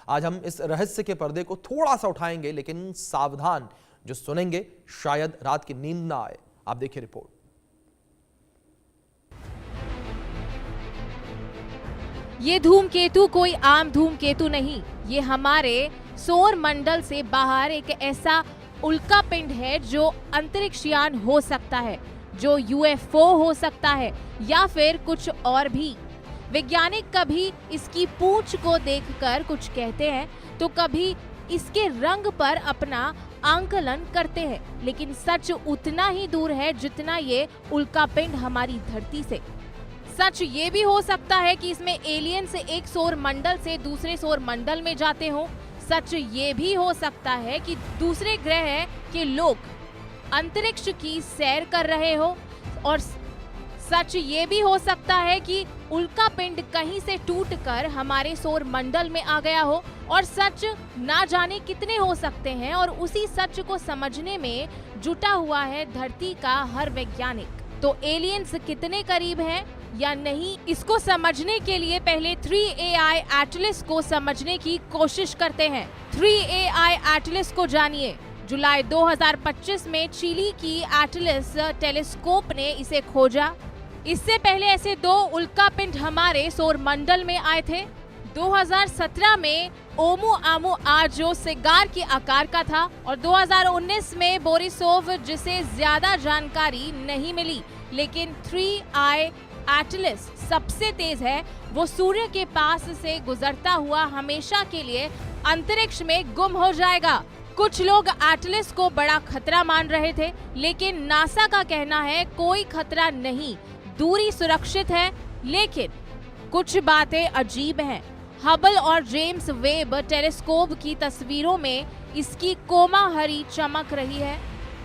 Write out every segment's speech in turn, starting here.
आज हम इस रहस्य के पर्दे को थोड़ा सा उठाएंगे, लेकिन सावधान, जो सुनेंगे शायद रात की नींद ना आए। आप देखिए रिपोर्ट। ये धूमकेतु कोई आम धूमकेतु नहीं, ये हमारे सौर मंडल से बाहर एक ऐसा उल्का पिंड है जो अंतरिक्षयान हो सकता है, जो यूएफओ हो सकता है या फिर कुछ और भी। वैज्ञानिक कभी इसकी पूंछ को देखकर कुछ कहते हैं तो कभी इसके रंग पर अपना आंकलन करते हैं, लेकिन सच उतना ही दूर है जितना ये उल्का पिंड हमारी धरती से। सच ये भी हो सकता है कि इसमें एलियंस एक सौर मंडल से दूसरे सौर मंडल में जाते हों। सच ये भी हो सकता है कि दूसरे ग्रह के लोग अंतरिक्ष की सैर कर रहे हो, और सच ये भी हो सकता है कि उल्का पिंड कहीं से टूटकर हमारे सौर मंडल में आ गया हो। और सच ना जाने कितने हो सकते हैं, और उसी सच को समझने में जुटा हुआ है धरती का हर वैज्ञानिक। तो एलियंस कितने करीब हैं या नहीं, इसको समझने के लिए पहले 3AI एटलस को समझने की कोशिश करते हैं। 3AI एटलस को जानिए। जुलाई 2025 में चिली की एटलस टेलीस्कोप ने इसे खोजा। इससे पहले ऐसे 2 उल्का पिंड हमारे सौर मंडल में आए थे। 2017 में ओमुआमुआ जो सिगार के आकार का था, और 2019 में बोरिसोव, जिसे ज्यादा जानकारी नहीं मिली। लेकिन 3I एटलस सबसे तेज है। वो सूर्य के पास से गुजरता हुआ हमेशा के लिए अंतरिक्ष में गुम हो जाएगा। कुछ लोग एटलस को बड़ा खतरा मान रहे थे, लेकिन नासा का कहना है कोई खतरा नहीं, दूरी सुरक्षित है। लेकिन कुछ बातें अजीब हैं। हबल और जेम्स वेब टेलीस्कोप की तस्वीरों में इसकी कोमा हरी चमक रही है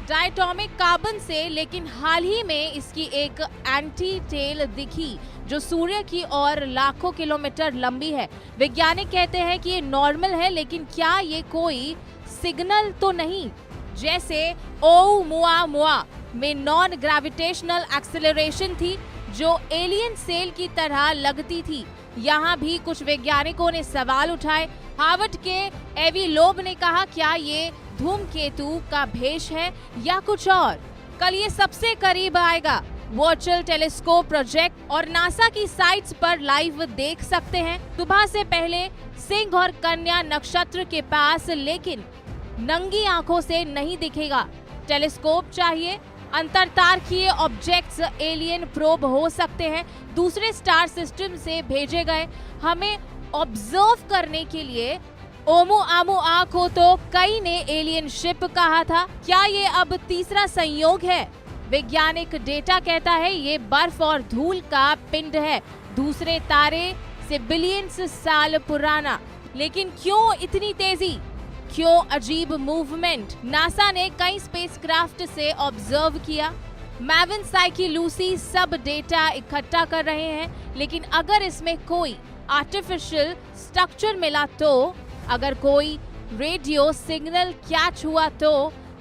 डायटोमिक कार्बन से, लेकिन हाल ही में इसकी एक एंटी टेल दिखी जो सूर्य की ओर लाखों किलोमीटर लंबी है। वैज्ञानिक कहते हैं कि ये नॉर्मल है, लेकिन क्या ये कोई सिग्नल तो नहीं, जैसे ओमुआमुआ में नॉन ग्रेविटेशनल एक्सेलरेशन थी जो एलियन सेल की तरह लगती थी। यहाँ भी कुछ वैज्ञानिकों ने सवाल उठाए। हार्वर्ड के एवी लोब ने कहा, क्या ये धूमकेतु का भेष है या कुछ और? कल ये सबसे करीब आएगा। वर्चुअल टेलीस्कोप प्रोजेक्ट और नासा की साइट्स पर लाइव देख सकते हैं सुबह से पहले सिंह और कन्या नक्षत्र के पास, लेकिन नंगी आंखों से नहीं दिखेगा। टेलीस्कोप चाहिए। अंतरतारकीय ऑब्जेक्ट्स एलियन प्रोब हो सकते हैं, दूसरे स्टार सिस्टम से भेजे गए। हमें ऑब्जर्व करने के लिए ओमुआमुआ को तो कई ने एलियन शिप कहा था। क्या ये अब तीसरा संयोग है? वैज्ञानिक डेटा कहता है ये बर्फ और धूल का पिंड है, दूसरे तारे से बिलियंस साल पुराना। लेकिन क्यों इतनी तेजी, क्यों अजीब मूवमेंट? नासा ने कई स्पेसक्राफ्ट से ऑब्जर्व किया। मैविन, साइकी, लूसी सब डेटा इकट्ठा कर रहे हैं, लेकिन अगर इसमें कोई आर्टिफिशियल स्ट्रक्चर मिला तो, अगर कोई रेडियो सिग्नल कैच हुआ तो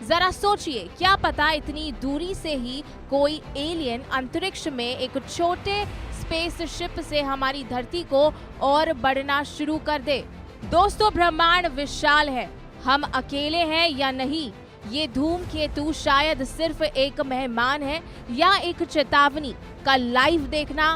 जरा सोचिए, क्या पता इतनी दूरी से ही कोई एलियन अंतरिक्ष में एक छोटे स्पेसशिप से हमारी धरती को और बढ़ना शुरू कर दे। दोस्तों, ब्रह्मांड विशाल है, हम अकेले हैं या नहीं? ये धूमकेतु शायद सिर्फ एक मेहमान है या एक चेतावनी। कल लाइव देखना।